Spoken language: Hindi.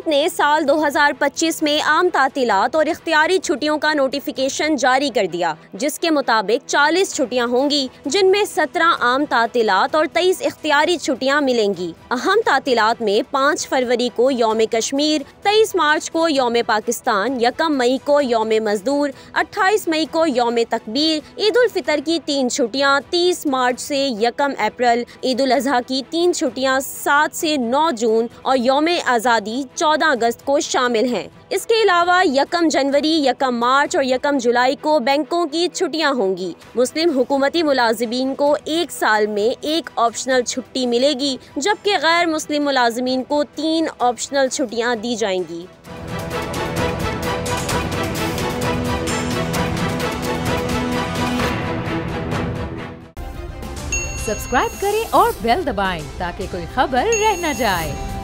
हुकूमत ने साल 2025 में आम तातीलात और इख्तियारी छुट्टियों का नोटिफिकेशन जारी कर दिया, जिसके मुताबिक 40 छुट्टियां होंगी, जिनमें 17 आम तातीलात और 23 इख्तियारी छुट्टियां मिलेंगी। अहम तातीलात में 5 फरवरी को यौम कश्मीर, 23 मार्च को यौम पाकिस्तान, 1 मई को यौम मजदूर, 28 मई को यौम तकबीर, ईद उल फितर की 3 छुट्टियां 30 मार्च से 1 अप्रैल, ईद उल अजहा की 3 छुट्टियां 7 से 9 जून और यौम आज़ादी 14 अगस्त को शामिल हैं। इसके अलावा 1 जनवरी, 1 मार्च और 1 जुलाई को बैंकों की छुट्टियां होंगी। मुस्लिम हुकूमती मुलाजिमीन को 1 साल में 1 ऑप्शनल छुट्टी मिलेगी, जबकि गैर मुस्लिम मुलाजिमीन को 3 ऑप्शनल छुट्टियां दी जाएंगी। सब्सक्राइब करें और बेल दबाएं ताकि कोई खबर रह न जाए।